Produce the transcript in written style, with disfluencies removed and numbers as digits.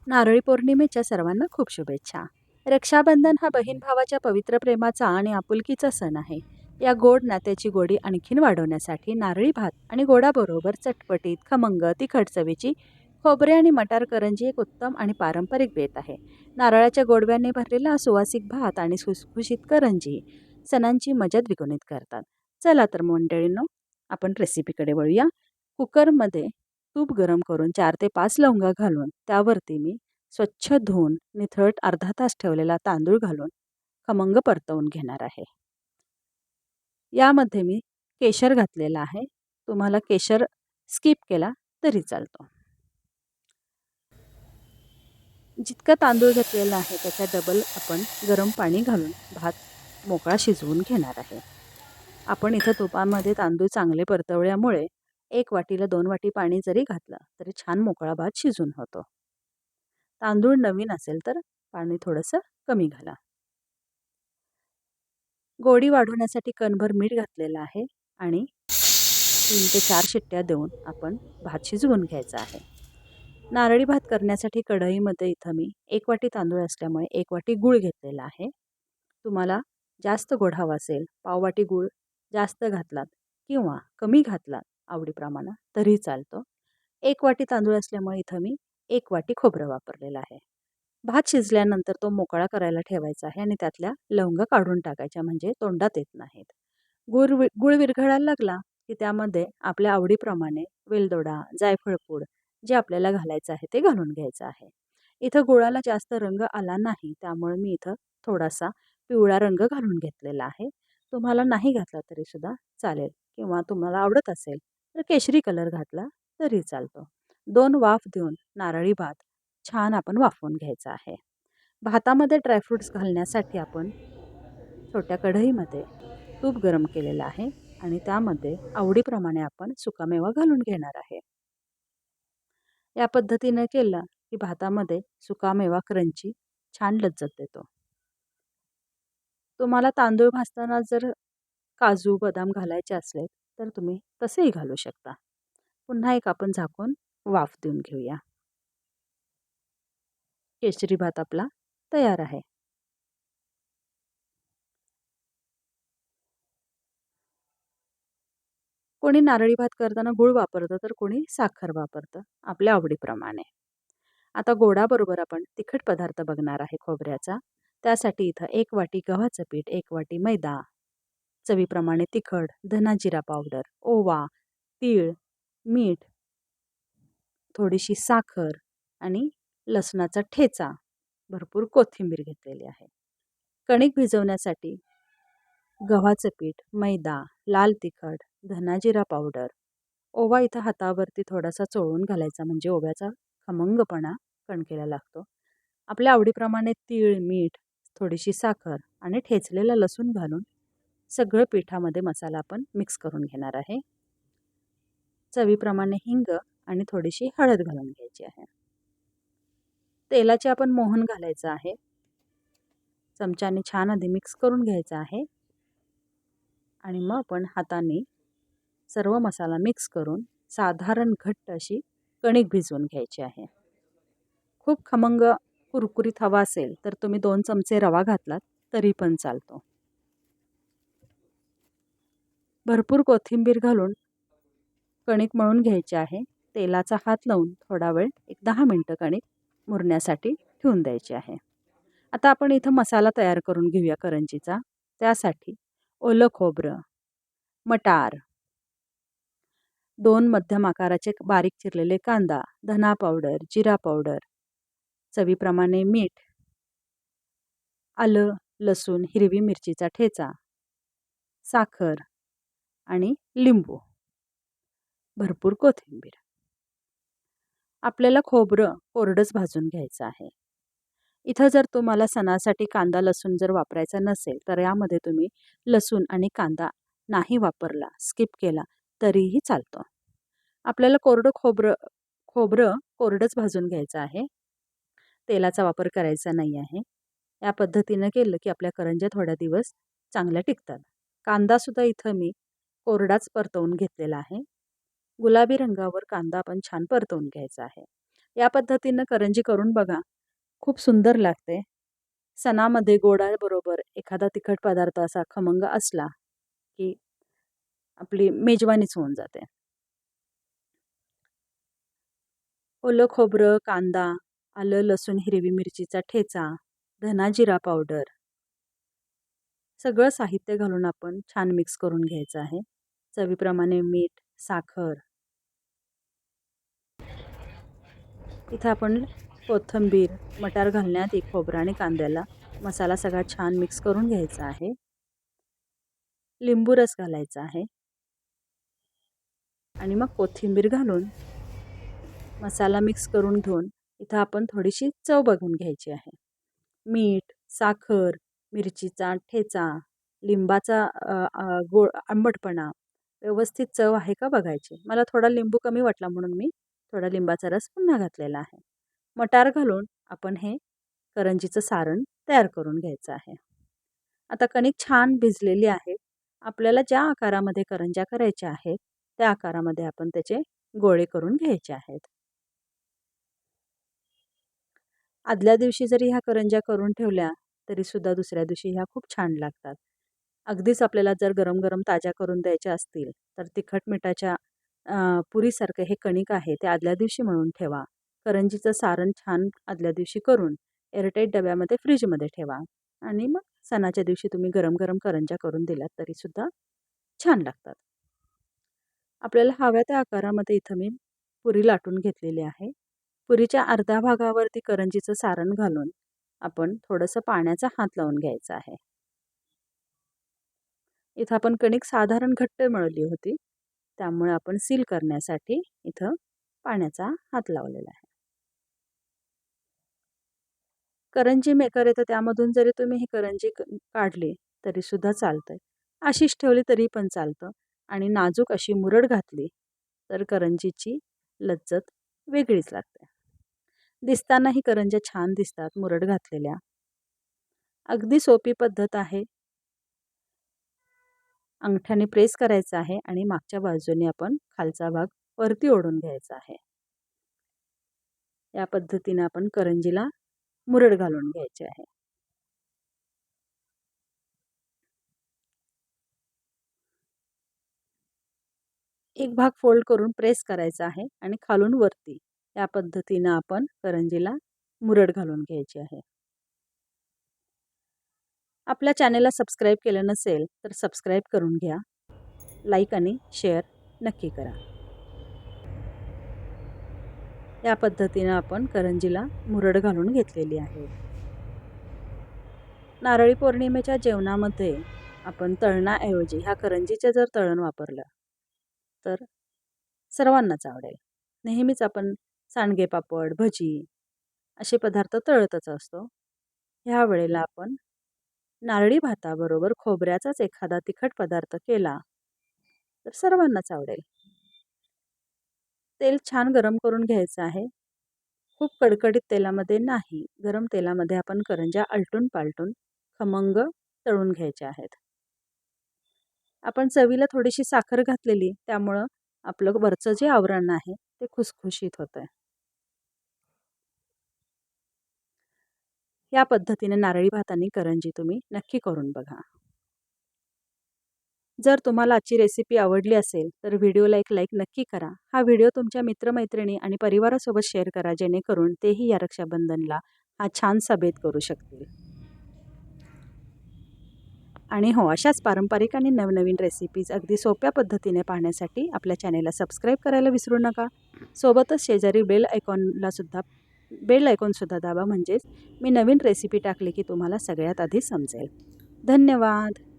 नारळी पौर्णिमेच्या सर्वांना खूप शुभेच्छा. रक्षाबंधन हा बहीण भावाच्या पवित्र प्रेमाचा आणि आपुलकीचा सण आहे. या गोड नात्याची गोडी आणखीन वाढवण्यासाठी नारळी भात आणि गोडाबरोबर चटपटीत, खमंग, तिखट चवीची खोबरे आणि मटार करंजी एक उत्तम आणि पारंपरिक बेत आहे. नारळाच्या गोडव्याने भरलेला हा सुवासिक भात आणि खुसखुशीत करंजी सणांची मजा द्विगुणित करतात. चला तर मंडळींनो, आपण रेसिपीकडे वळूया. कुकरमध्ये तूप गरम करून 4 ते 5 लवंगा घालून त्यावरती मी स्वच्छ धुवून निथळट अर्धा तास ठेवलेला तांदूळ घालून खमंग परतवून घेणार आहे. यामध्ये मी केशर घातलेला आहे. तुम्हाला केशर स्किप केला तरी चालतो. जितका तांदूळ घेतलेला आहे त्याच्या डबल आपण गरम पाणी घालून भात मोकळा शिजवून घेणार आहे. आपण इथं तुपामध्ये तांदूळ चांगले परतवल्यामुळे 1 वाटीला 2 वाटी पाणी जरी घातलं तरी छान मोकळा भात शिजून होतो. तांदूळ नवीन असेल तर पाणी थोडंसं कमी घाला. गोडी वाढवण्यासाठी कणभर मीठ घातलेलं आहे आणि 3 ते 4 शिट्ट्या देऊन आपण भात शिजवून घ्यायचा आहे. नारळी भात करण्यासाठी कढईमध्ये इथं मी 1 वाटी तांदूळ असल्यामुळे 1 वाटी गूळ घेतलेला आहे. तुम्हाला जास्त गोड हवा असेल, पाववाटी गूळ जास्त घातलात किंवा कमी घातलात आवडीप्रमाणे तरी चालतं. 1 वाटी तांदूळ असल्यामुळे इथं मी 1 वाटी खोबरं वापरलेलं आहे. भात शिजल्यानंतर तो मोकळा करायला ठेवायचा आहे आणि त्यातल्या लवंगा काढून टाकायच्या म्हणजे तोंडात येत नाहीत. गूळ विरघळायला लागला की त्यामध्ये आपल्या आवडीप्रमाणे वेलदोडा, जायफळ पूड जे आपल्याला घालायचं आहे ते घालून घ्यायचं आहे. इथं गुळाला जास्त रंग आला नाही त्यामुळे मी इथं थोडासा पिवळा रंग घालून घेतलेला आहे. तुम्हाला नाही घातला तरी सुद्धा चालेल किंवा तुम्हाला आवडत असेल तर केशरी कलर घातला तरी चालतो. 2 वाफ देऊन नारळी भात छान आपण वाफवून घ्यायचा आहे. भातामध्ये ड्रायफ्रुट्स घालण्यासाठी आपण छोट्या कढईमध्ये तूप गरम केलेलं आहे आणि त्यामध्ये आवडीप्रमाणे आपण सुकामेवा घालून घेणार आहे. या पद्धतीनं केलं की भातामध्ये सुकामेवा क्रंची छान लज्जत देतो. तुम्हाला तांदूळ भाजताना जर काजू, बदाम घालायचे असले तर तुम्ही तसेही घालू शकता. पुन्हा एक आपण झाकून वाफ देऊन घेऊया. केशरी भात आपला तयार आहे. कोणी नारळी भात करताना गूळ वापरतं तर कोणी साखर वापरतं आपल्या आवडीप्रमाणे. आता गोडाबरोबर आपण तिखट पदार्थ बघणार आहे खोबऱ्याचा. त्यासाठी इथं 1 वाटी गव्हाचं पीठ, 1 वाटी मैदा, चवीप्रमाणे तिखट, धना जिरा पावडर, ओवा, तीळ, मीठ, थोडीशी साखर आणि लसणाचा ठेचा, भरपूर कोथिंबीर घेतलेली आहे. कणिक भिजवण्यासाठी गव्हाचं पीठ, मैदा, लाल तिखट, धना जिरा पावडर, ओवा इथं हातावरती थोडासा चोळून घालायचा म्हणजे ओव्याचा खमंगपणा कणकेला लागतो. आपल्या आवडीप्रमाणे तीळ, मीठ, थोडीशी साखर आणि ठेचलेला लसूण घालून सगळं पिठामध्ये मसाला आपण मिक्स करून घेणार आहे. चवीप्रमाणे हिंग आणि थोडीशी हळद घालून घ्यायची आहे. तेलाचे आपण मोहन घालायचं आहे. चमच्याने छान आधी मिक्स करून घ्यायचं आहे आणि मग आपण हाताने सर्व मसाला मिक्स करून साधारण घट्ट अशी कणिक भिजवून घ्यायची आहे. खूप खमंग कुरकुरीत हवा असेल तर तुम्ही 2 चमचे रवा घातलात तरी पण चालतो. भरपूर कोथिंबीर घालून कणिक मळून घ्यायची आहे. तेलाचा हात लावून थोडा वेळ 10 मिनिटं कणिक मुरण्यासाठी ठेवून द्यायची आहे. आता आपण इथं मसाला तयार करून घेऊया करंजीचा. त्यासाठी ओलं खोबरं, मटार, 2 मध्यम आकाराचे बारीक चिरलेले कांदा, धना पावडर, जिरा पावडर, चवीप्रमाणे मीठ, आलं, लसूण, हिरवी मिरचीचा ठेचा, साखर आणि लिंबू, भरपूर कोथिंबीर. आपल्याला खोबरं कोरडंच भाजून घ्यायचं आहे. इथं जर तुम्हाला सणासाठी कांदा लसूण जर वापरायचा नसेल तर यामध्ये तुम्ही लसूण आणि कांदा नाही वापरला, स्किप केला तरीही चालतं. आपल्याला खोबरं खोबरं कोरडंच भाजून घ्यायचं आहे. तेलाचा वापर करायचा नाही आहे. या पद्धतीनं केलं की आपल्या करंज्या थोड्या दिवस चांगल्या टिकतात. कांदासुद्धा इथं मी कोरडाच परतवून घेतलेला आहे. गुलाबी रंगावर कांदा आपण छान परतवून घ्यायचा आहे. या पद्धतीनं करंजी करून बघा, खूप सुंदर लागते. सणामध्ये गोडाबरोबर एखादा तिखट पदार्थ असा खमंग असला की आपली मेजवानीच होऊन जाते. ओलं खोबरं, कांदा, आलं, लसूण, हिरवी मिरचीचा ठेचा, धना जिरा पावडर सगळं साहित्य घालून आपण छान मिक्स करून घ्यायचं आहे. चवीप्रमाणे मीठ, साखर. इथं आपण कोथिंबीर, मटार घालण्याआधी खोबरं आणि कांद्याला मसाला सगळा छान मिक्स करून घ्यायचा आहे. लिंबू रस घालायचा आहे आणि मग कोथिंबीर घालून मसाला मिक्स करून घेऊन इथं आपण थोडीशी चव बघून घ्यायची आहे. मीठ, साखर, मिरचीचा ठेचा, लिंबाचा गोड आंबटपणा व्यवस्थित चव आहे का बघायची. मला थोडा लिंबू कमी वाटला म्हणून मी थोडा लिंबाचा रस पुन्हा घातलेला आहे. मटार घालून आपण हे करंजीचं सारण तयार करून घ्यायचं आहे. आता कणिक छान भिजलेली आहे. आपल्याला ज्या आकारामध्ये करंज्या करायच्या आहेत त्या आकारामध्ये आपण त्याचे गोळे करून घ्यायचे आहेत. आदल्या दिवशी जरी ह्या करंज्या करून ठेवल्या तरीसुद्धा दुसऱ्या दिवशी ह्या खूप छान लागतात. अगदीच आपल्याला जर गरम-गरम ताज्या करून द्यायच्या असतील तर तिखट मिठाच्या पुरीसारखं हे कणिक आहे ते आदल्या दिवशी मळून ठेवा. करंजीचं सारण छान आदल्या दिवशी करून एअरटाईट डब्यामध्ये फ्रीजमध्ये ठेवा आणि मग सणाच्या दिवशी तुम्ही गरम-गरम करंज्या करून दिल्यात तरीसुद्धा छान लागतात. आपल्याला हव्या त्या आकारामध्ये इथं मी पुरी लाटून घेतलेली आहे. पुरीच्या अर्ध्या भागावरती करंजीचं सारण घालून आपण थोडंसं पाण्याचा हात लावून घ्यायचा आहे. इथं आपण कणिक साधारण घट्ट मळली होती, त्यामुळे आपण सील करण्यासाठी इथं पाण्याचा हात लावलेला आहे. करंजी मेकर येतं त्यामधून जरी तुम्ही ही करंजी काढली तरीसुद्धा चालतंय. अशीच ठेवली तरी पण चालतं आणि नाजूक अशी मुरड घातली तर करंजीची लज्जत वेगळीच लागते. दिसतानाही करंज्या छान दिसतात मुरड घातलेल्या. अगदी सोपी पद्धत आहे. अंगठ्याने प्रेस करायचा आहे आणि मागच्या बाजूने आपण खालचा भाग वरती ओढून घ्यायचा आहे. या पद्धतीने आपण करंजीला मुरड घालून घ्यायची आहे. एक भाग फोल्ड करून प्रेस करायचा आहे आणि खालून वरती या पद्धतीने आपण करंजीला मुरड घालून घ्यायची आहे. आपल्या चॅनेलला सबस्क्राईब केलं नसेल तर सबस्क्राईब करून घ्या. लाईक आणि शेअर नक्की करा. या पद्धतीने आपण करंजीला मुरड घालून घेतलेली आहे. नारळी पौर्णिमेच्या जेवणामध्ये आपण तळणाऐवजी ह्या करंजीचे जर तळण वापरलं तर सर्वांनाच आवडेल. नेहमीच आपण सांडगे पापड, भजी असे पदार्थ तळतच असतो. ह्या वेळेला आपण नारळी भाताबरोबर खोबऱ्याचाच एखादा तिखट पदार्थ केला तर सर्वांनाच आवडेल. तेल छान गरम करून घ्यायचं आहे. खूप कडकडीत तेलामध्ये नाही, गरम तेलामध्ये आपण करंज्या आलटून पालटून खमंग तळून घ्यायच्या आहेत. आपण चवीला थोडीशी साखर घातलेली त्यामुळं आपलं वरचं जे आवरण आहे ते खुसखुशीत होतं. या पद्धतीने नारळी भात आणि करंजी तुम्ही नक्की करून बघा. जर तुम्हाला आजची रेसिपी आवडली असेल तर व्हिडिओला एक लाईक नक्की करा. हा व्हिडिओ तुमच्या मित्रमैत्रिणी आणि परिवारासोबत शेअर करा जेणेकरून तेही या रक्षाबंधनला हा छानसा बेत करू शकतील. आणि हो, अशाच पारंपरिक आणि नवनवीन रेसिपीज अगदी सोप्या पद्धतीने पाहण्यासाठी आपल्या चॅनेलला सबस्क्राईब करायला विसरू नका. सोबतच शेजारी बेल आयकॉनसुद्धा दाबा, म्हणजेच मी नवीन रेसिपी टाकली की तुम्हाला सगळ्यात आधी समजेल. धन्यवाद.